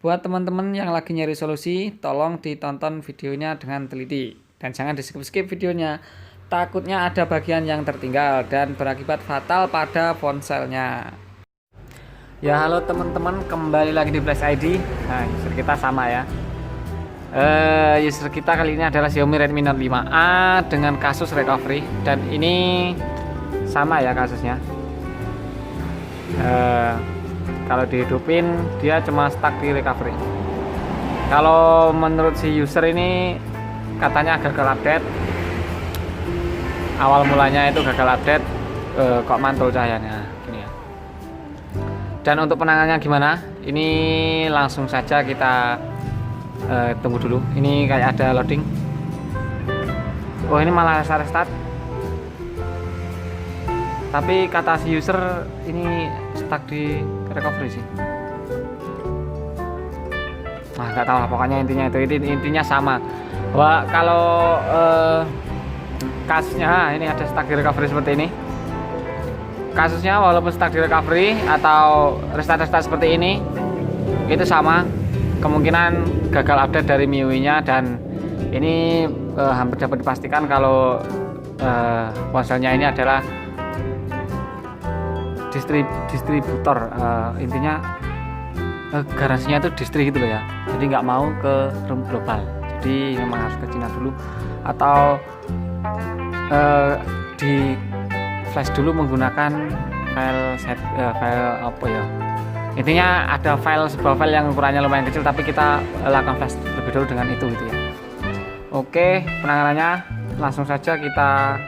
Buat teman-teman yang lagi nyari solusi, tolong ditonton videonya dengan teliti dan jangan di-skip videonya. Takutnya ada bagian yang tertinggal dan berakibat fatal pada ponselnya. Ya halo teman-teman, kembali lagi di Flash ID. Nah, user kita sama ya. User kita kali ini adalah Xiaomi Redmi Note 5A dengan kasus recovery, dan ini sama ya kasusnya. Kalau dihidupin dia cuma stuck di recovery. Kalau menurut si user ini katanya gagal update. Awal mulanya itu gagal update, kok mantul cahayanya gini ya. Dan untuk penanganannya gimana? Ini langsung saja kita tunggu dulu. Ini kayak ada loading. Oh, ini malah restart. Tapi kata si user ini stuck di recovery sih. Nah, nggak tahu lah, pokoknya intinya intinya sama. Bahwa kalau kasusnya ini ada stuck di recovery seperti ini. Kasusnya walaupun stuck di recovery atau restart seperti ini, itu sama. Kemungkinan gagal update dari MIUI-nya, dan ini hampir dapat dipastikan kalau ponselnya ini adalah distributor, intinya garansinya itu distri gitu loh ya, jadi nggak mau ke room global, jadi memang harus ke Cina dulu atau di flash dulu menggunakan file apa ya, intinya ada sebuah file yang ukurannya lumayan kecil tapi kita lakukan flash terlebih dahulu dengan itu gitu ya. Oke, penanganannya langsung saja kita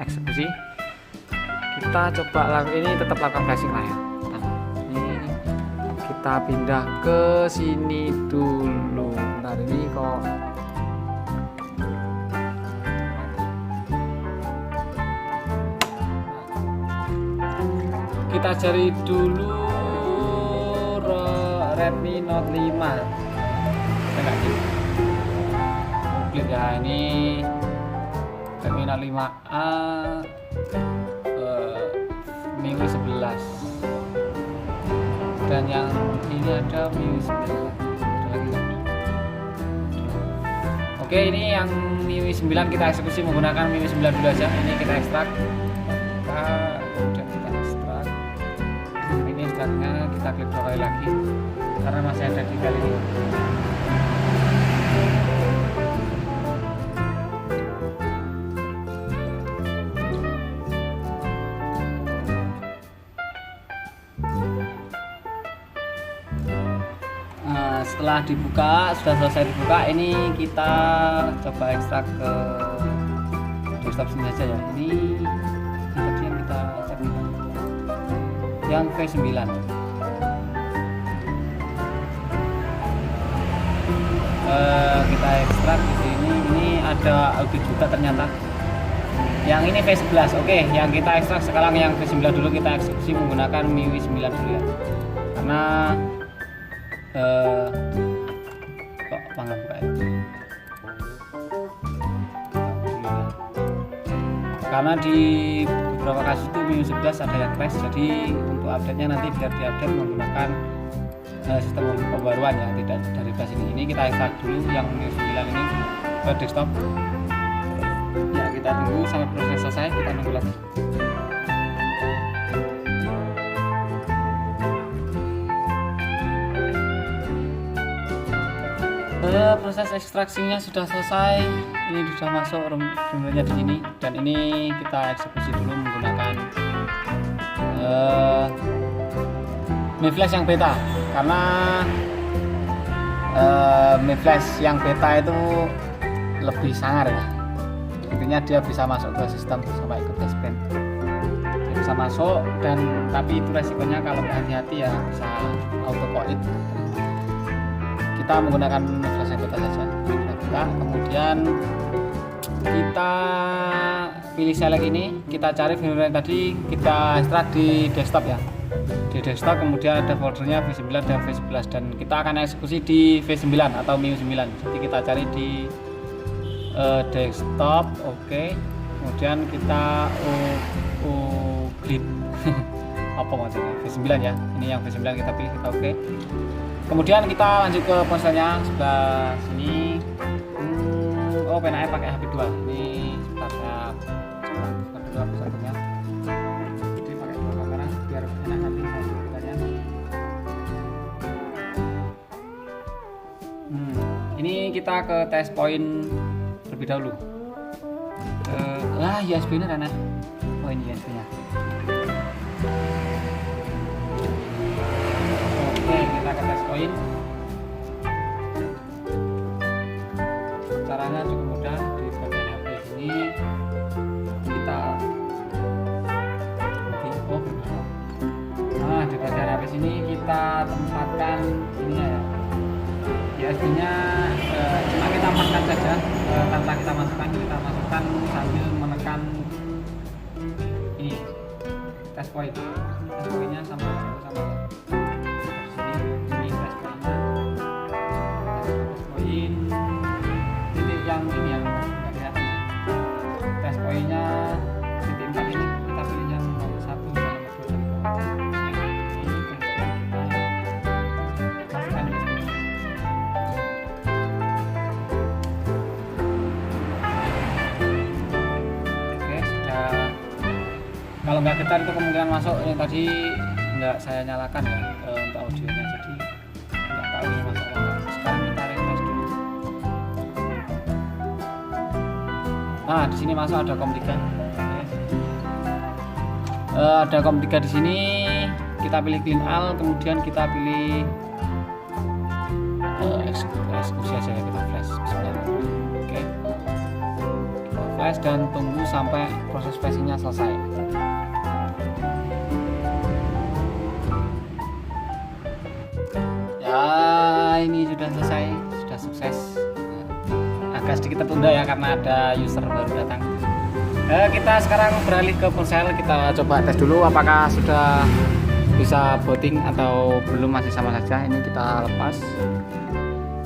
eksekusi. Kita coba ini tetap lakukan flashing lah ya. Ini kita pindah ke sini dulu. Bentar, ini kok kita cari dulu Redmi Note 5. Enggak sih. Klik ya, ini Redmi Note 5A MIUI 11, dan yang ini ada MIUI 9. Ada lagi kan? Oke, ini yang MIUI 9 kita eksekusi menggunakan MIUI 9 dulu aja. Ini kita ekstrak. Udah kita ekstrak. Ini ekstraknya kita klik 2 kali lagi karena masih ada di file ini. Setelah sudah selesai dibuka, ini kita coba ekstrak ke desktop sini saja ya. Ini tadi yang kita ekstrak yang V9. Kita ekstrak di sini. Ini ada audio juga ternyata. Yang ini V11. Oke, yang kita ekstrak sekarang yang V9 dulu, kita eksekusi menggunakan MIUI 9 dulu ya. Karena kok pangan buka ya? Karena di beberapa kasus itu MIUI 11 ada yang crash, jadi untuk update-nya nanti biar diupdate menggunakan sistem pembaruan ya, tidak dari flash ini. Ini kita ekstrak dulu yang MIUI 9 ini ke desktop. Ya, kita tunggu sampai proses selesai, kita nunggu lagi. Proses ekstraksinya sudah selesai. Ini sudah masuk room-nya di sini, dan ini kita eksekusi dulu menggunakan Mi Flash yang beta, karena Mi Flash yang beta itu lebih sangar ya. Intinya dia bisa masuk ke sistem sampai ikut touchscreen, dia bisa masuk, dan tapi itu resikonya kalau nggak hati-hati ya bisa auto commit. Kita menggunakan flash yang beta saja. Kita buka, kemudian kita pilih select ini, kita cari fitur yang tadi kita ekstrak di desktop ya. Di desktop kemudian ada foldernya V9 dan V11, dan kita akan eksekusi di V9 atau MIUI 9. Jadi kita cari di desktop. Oke. Kemudian kita grid apa maksudnya V9 ya. Ini yang V9 kita pilih, kita oke. Kemudian kita lanjut ke ponselnya sebelah sini. Oh, penanya pakai HP 2. Ini sebentar saya coba buka dulu aplikasinya. Jadi pakai dua kamera biar enak nanti saya bukannya. Ini kita ke test point terlebih dahulu. USB-nya kan? Oh, ini USB-nya. Oke, kita ke test point. Caranya cukup mudah. Di bagian HP sini kita di bagian HP sini kita tempatkan ininya ya. USB-nya cuma kita paskan saja tanpa kita masukkan sambil menekan ini test point. Test point-nya sama sini test point-nya. Test point titik yang ini yang nggak kelihatan. Test point-nya titik 4 ini kita pilih yang nomor 1 dan nomor 2 dari bawah. Kalau nggak getar itu kemungkinan masuk. Yang tadi nggak saya nyalakan ya untuk audionya, jadi nggak tahu ini masuk apa enggak. Sekarang kita refresh dulu. Nah, di sini masuk ada COM 3. Ada COM 3 di sini. Kita pilih clean all, kemudian kita pilih eksekusi aja ya, kita flash. Bismillah. Oke. Kita flash dan tunggu sampai proses flashingnya selesai. Ini sudah selesai, sudah sukses. Agak sedikit tertunda ya karena ada user baru datang. Kita sekarang beralih ke ponsel. Kita coba tes dulu apakah sudah bisa booting atau belum, masih sama saja. Ini kita lepas,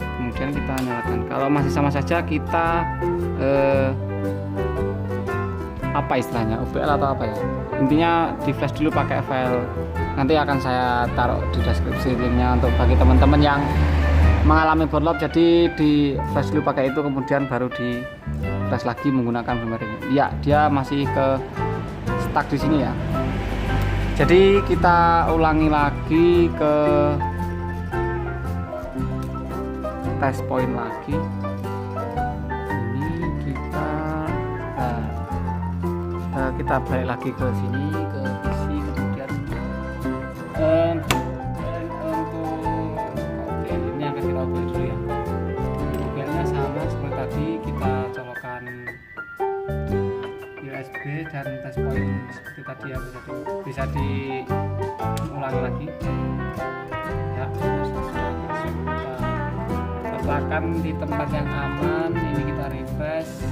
kemudian kita nyalakan. Kalau masih sama saja kita apa istilahnya, UBL atau apa ya, intinya di flash dulu pakai file. Nanti akan saya taruh di deskripsi linknya untuk bagi teman-teman yang mengalami bootloop. Jadi di flash dulu pakai itu, kemudian baru di flash lagi menggunakan firmware ini. Ya, dia masih ke stuck di sini ya. Jadi kita ulangi lagi ke test point lagi. Ini kita balik lagi ke sini, ke PC, kemudian ini akan kita ubah dulu ya. Ubahnya sama seperti tadi, kita colokan USB dan test point seperti tadi ya, bisa diulangi lagi ya. Sudah masuk, kita letakkan di tempat yang aman. Ini kita refresh.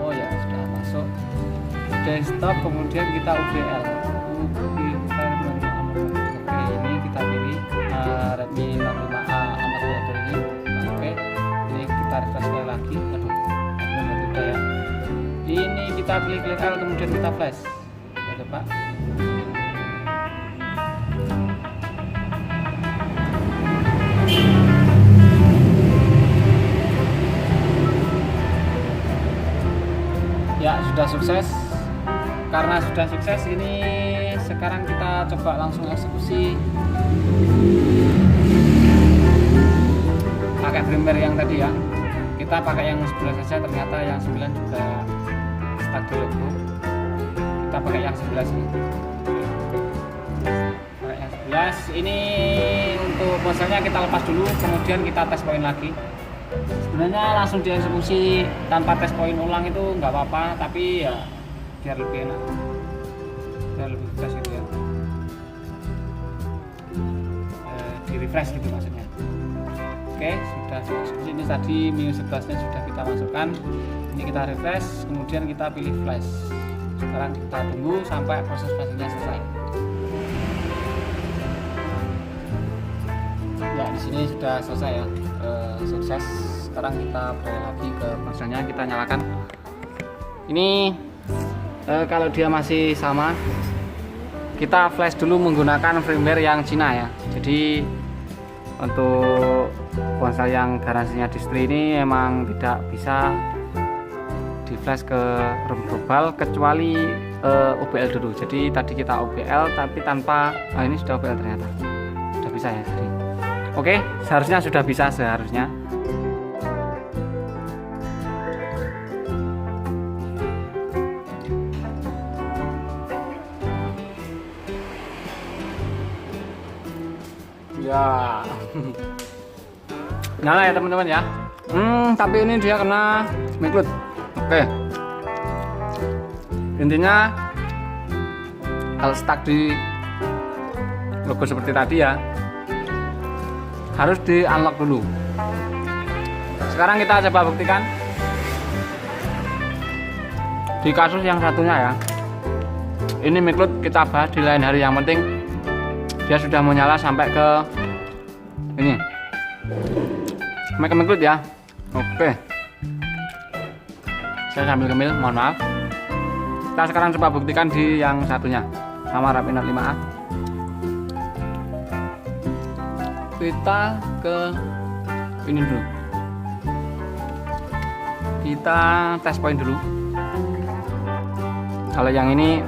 Oh ya, sudah masuk desktop, kemudian kita UBL. Ini kita pilih Redmi Note 5A amat ini. Oke, ini kita refresh lagi. Aduh, udah ya. Ini kita pilih clear all, kemudian kita flash. Ya, coba. Ya, sudah sukses. Karena sudah sukses, ini sekarang kita coba langsung eksekusi pakai firmware yang tadi ya. Kita pakai yang 11 saja, ternyata yang 9 juga stuck dulu. Kita pakai yang 11 ini. Pakai yang 11 ini untuk ponselnya kita lepas dulu, kemudian kita test point lagi. Sebenarnya langsung dieksekusi tanpa test point ulang itu nggak apa-apa, tapi ya biar lebih enak, biar lebih fresh gitu ya, di refresh gitu maksudnya. Oke, sudah dieksekusi. Ini tadi MIUI 11 nya sudah kita masukkan. Ini kita refresh, kemudian kita pilih flash. Sekarang kita tunggu sampai proses flashingnya selesai. Ya, di sini sudah selesai ya, sukses. Sekarang kita beralih lagi ke ponselnya, kita nyalakan. Ini kalau dia masih sama, kita flash dulu menggunakan firmware yang Cina ya. Jadi untuk ponsel yang garansinya distri ini emang tidak bisa di flash ke ROM global kecuali OBL dulu. Jadi tadi kita OBL tapi tanpa ini sudah OBL ternyata sudah bisa ya. Jadi oke, seharusnya sudah bisa seharusnya. Ya nyala ya teman-teman ya. Tapi ini dia kena miklut. Oke, intinya kalau stuck di logo seperti tadi ya harus di unlock dulu. Sekarang kita coba buktikan di kasus yang satunya ya. Ini miklut kita bahas di lain hari, yang penting dia sudah menyala sampai ke ini miklut ya. Oke, saya sambil ngemil, mohon maaf. Kita sekarang coba buktikan di yang satunya sama Redmi Note 5A. Kita ke ini dulu, kita tes point dulu. Kalau yang ini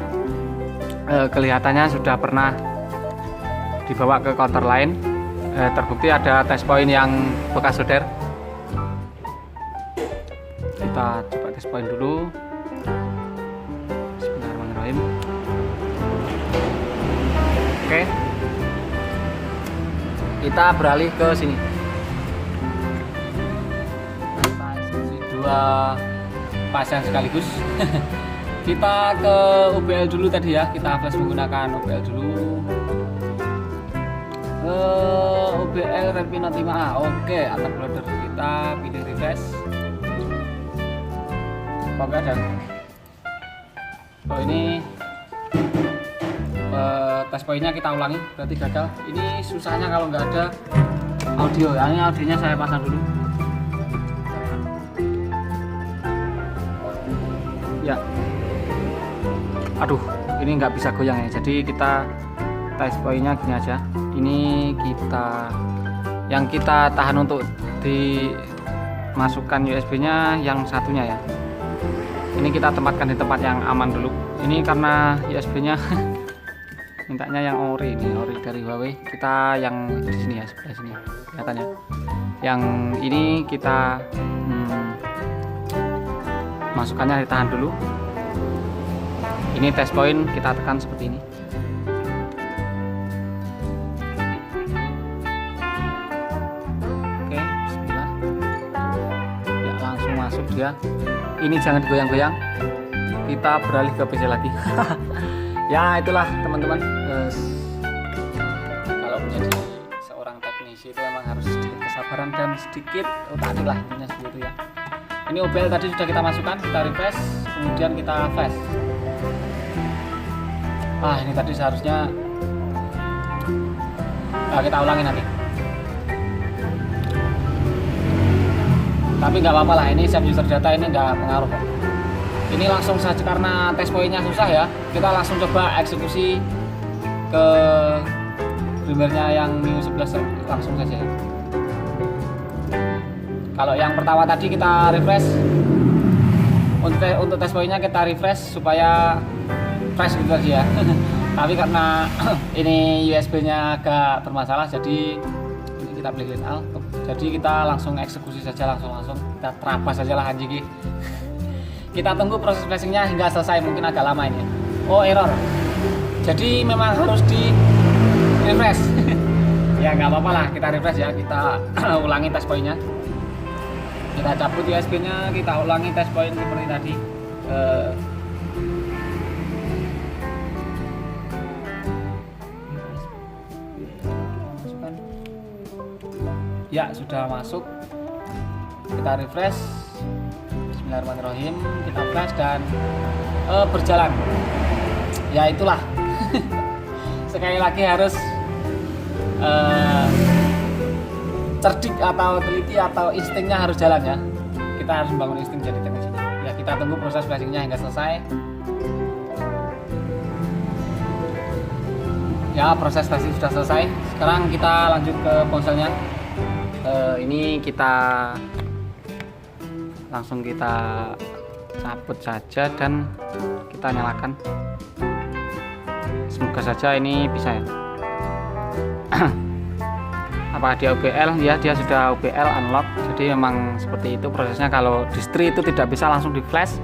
kelihatannya sudah pernah dibawa ke counter lain, terbukti ada tes point yang bekas solder. Kita coba tes point dulu. Bismillahirrahmanirrahim. Oke, kita beralih ke sini. Kita isi dua pasang sekaligus. Kita ke OBL dulu tadi ya, kita flash menggunakan OBL dulu. OBL Redmi Note 5A. Oke, atap loader kita pilih refresh. Oke, dan ini tes poinnya kita ulangi, berarti gagal. Ini susahnya kalau nggak ada audio ya. Ini audionya saya pasang dulu ya. Aduh, ini nggak bisa goyang ya, jadi kita tes poinnya gini aja. Ini yang kita tahan untuk dimasukkan USB nya yang satunya ya. Ini kita tempatkan di tempat yang aman dulu. Ini karena USB nya mintanya yang ori, ini ori dari Huawei. Kita yang di sini ya, sebelah sini kelihatannya. Yang ini kita masukannya ditahan dulu. Ini test point kita tekan seperti ini. Oke, bismillah. Ya, langsung masuk dia. Ini jangan digoyang-goyang. Kita beralih ke PC lagi. Ya itulah teman-teman, kalau menjadi seorang teknisi itu memang harus sedikit kesabaran dan sedikit otak lah, intinya seperti itu ya. Ini OBL tadi sudah kita masukkan, kita refresh, kemudian kita flash. Ini tadi seharusnya kita ulangi nanti, tapi nggak apa-apa lah, ini save user data, ini nggak pengaruh kok. Ini langsung saja karena tes poinnya susah ya, kita langsung coba eksekusi ke firmware-nya yang MIUI 11 langsung saja. Kalau yang pertama tadi kita refresh, untuk tes poinnya kita refresh supaya fresh gitu aja ya. Tapi karena ini USB-nya agak bermasalah, jadi ini kita pilih clean all. Jadi kita langsung eksekusi saja, langsung kita terabas saja lah anjing. Kita tunggu proses flashingnya hingga selesai, mungkin agak lama ini. Oh, error. Jadi memang harus di refresh. Ya nggak apa-apa lah, kita refresh ya. Kita ulangi tes poinnya. Kita cabut USB-nya, kita ulangi tes poin seperti tadi. Ya sudah masuk. Kita refresh. Bismillahirrahmanirrahim, kita flash dan berjalan. Ya itulah. Sekali lagi harus cerdik atau teliti atau instingnya harus jalan ya. Kita harus membangun insting jadi teknisi. Ya kita tunggu proses flashingnya hingga selesai. Ya, proses tes sudah selesai. Sekarang kita lanjut ke ponselnya. Ini kita langsung kita cabut saja dan kita nyalakan. Semoga saja ini bisa ya. Apakah dia UBL? Ya, dia sudah UBL unlock. Jadi memang seperti itu prosesnya. Kalau distri itu tidak bisa langsung di flash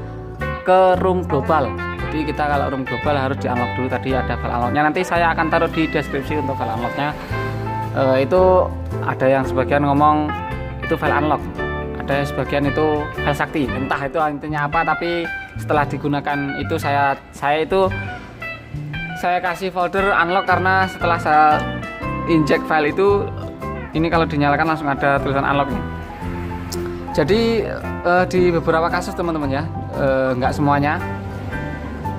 ke room global. Jadi kita kalau room global harus di unlock dulu. Tadi ada file unlocknya, nanti saya akan taruh di deskripsi untuk file unlocknya. Itu ada yang sebagian ngomong itu file unlock, ada yang sebagian itu file sakti, entah itu intinya apa, tapi setelah digunakan itu saya kasih folder unlock karena setelah saya inject file itu, ini kalau dinyalakan langsung ada tulisan unlock nih. Jadi di beberapa kasus teman-teman ya, nggak semuanya,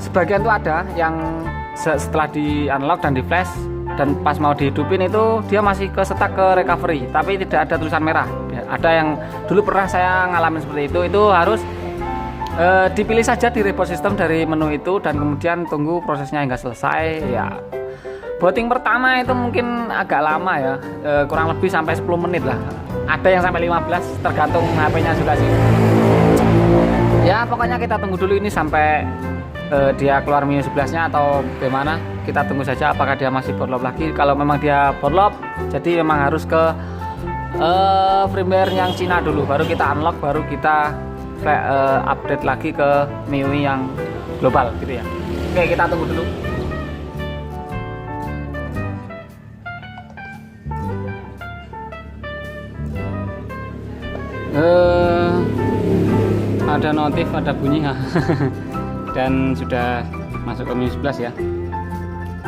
sebagian tuh ada yang setelah di unlock dan di flash dan pas mau dihidupin itu dia masih ke stuck ke recovery tapi tidak ada tulisan merah. Ada yang dulu pernah saya ngalamin seperti itu harus dipilih saja di reboot system dari menu itu dan kemudian tunggu prosesnya hingga selesai ya. Booting pertama itu mungkin agak lama ya, kurang lebih sampai 10 menit lah, ada yang sampai 15 tergantung HP-nya juga sih ya. Pokoknya kita tunggu dulu ini sampai dia keluar MIUI 11 nya atau bagaimana, kita tunggu saja apakah dia masih bootloop lagi. Kalau memang dia bootloop, jadi memang harus ke firmware yang Cina dulu, baru kita unlock, baru kita update lagi ke MIUI yang global gitu ya. Oke, kita tunggu dulu. Ada notif, ada bunyi ya. Dan sudah masuk ke MIUI 11 ya,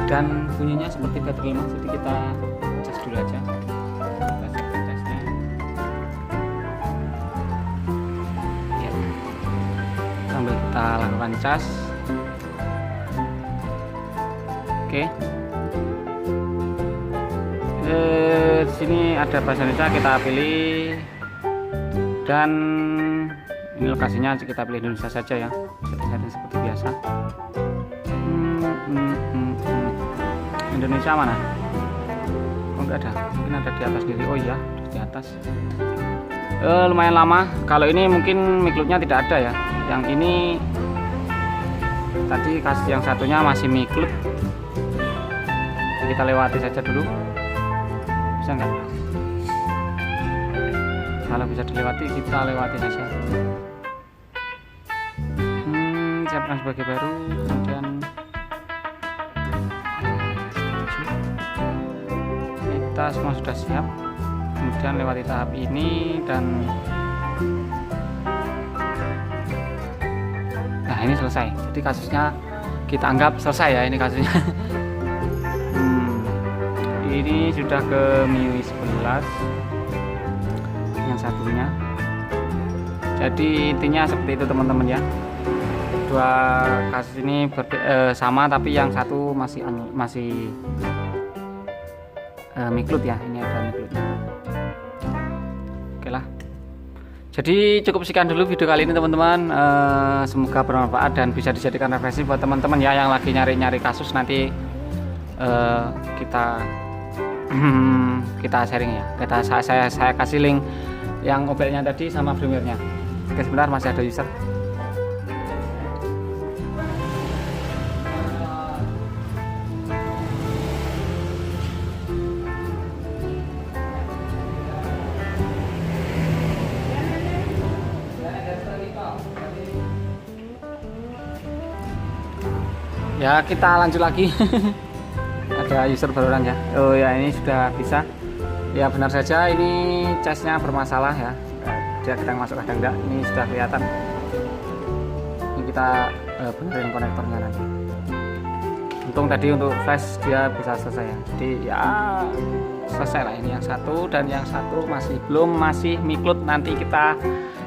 dan bunyinya seperti baterai lemah, jadi kita cas dulu aja. Kita casnya ya, sambil kita lakukan cas. Oke, di sini ada bahasa Indonesia, kita pilih dan ini lokasinya kita pilih Indonesia saja ya, setting seperti biasa. Indonesia mana? Oh, enggak ada, mungkin ada di atas diri. Oh iya, di atas. Lumayan lama. Kalau ini mungkin miklutnya tidak ada ya. Yang ini tadi kasus yang satunya masih miklut. Kita lewati saja dulu. Bisa enggak? Kalau bisa dilewati, kita lewati saja. Siapkan sebagai baru, kemudian kita semua sudah siap, kemudian lewati tahap ini dan nah ini selesai. Jadi kasusnya kita anggap selesai ya, ini kasusnya. Ini sudah ke MIUI 11 yang satunya. Jadi intinya seperti itu teman-teman ya. Dua kasus ini sama, tapi yang satu masih miklut ya. Ini ada miklutnya. Oke lah. Jadi cukup sekian dulu video kali ini teman-teman. Semoga bermanfaat dan bisa dijadikan referensi buat teman-teman ya yang lagi nyari-nyari kasus. Nanti kita sharing ya. Saya kasih link yang OBL-nya tadi sama firmware-nya. Oke, sebentar, masih ada user. Ya, kita lanjut lagi. Ada user barusan ya. Oh ya, ini sudah bisa. Ya, benar saja ini casnya bermasalah ya. Dia kadang masuk kadang enggak. Ini sudah kelihatan. Ini kita benerin konektornya nanti. Untung tadi untuk flash dia bisa selesai ya. Jadi ya selesai lah ini yang satu, dan yang satu masih miklut. Nanti kita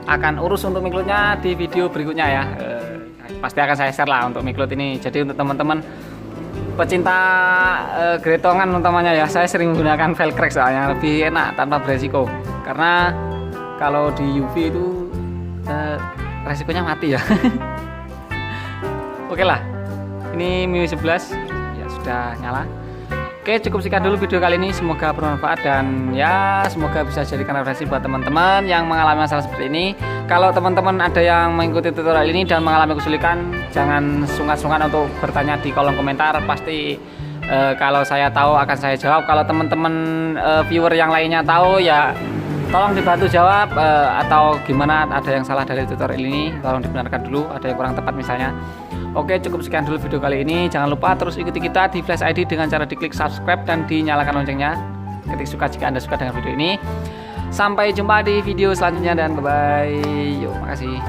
akan urus untuk miklutnya di video berikutnya ya. Pasti akan saya share lah untuk miklut ini. Jadi untuk teman-teman pecinta gretongan utamanya ya, saya sering menggunakan file crack soalnya lebih enak tanpa beresiko, karena kalau di UV itu resikonya mati ya. Oke lah, ini MIUI 11 ya sudah nyala. Oke, cukup sekian dulu video kali ini, semoga bermanfaat dan ya semoga bisa jadikan referensi buat teman-teman yang mengalami masalah seperti ini. Kalau teman-teman ada yang mengikuti tutorial ini dan mengalami kesulitan, jangan sungkan-sungkan untuk bertanya di kolom komentar. Pasti kalau saya tahu akan saya jawab. Kalau teman-teman viewer yang lainnya tahu ya tolong dibantu jawab, atau gimana ada yang salah dari tutorial ini tolong dibenarkan dulu, ada yang kurang tepat misalnya. Oke, cukup sekian dulu video kali ini. Jangan lupa terus ikuti kita di Flash ID dengan cara diklik subscribe dan dinyalakan loncengnya. Ketik suka jika Anda suka dengan video ini. Sampai jumpa di video selanjutnya dan bye-bye. Yuk, makasih.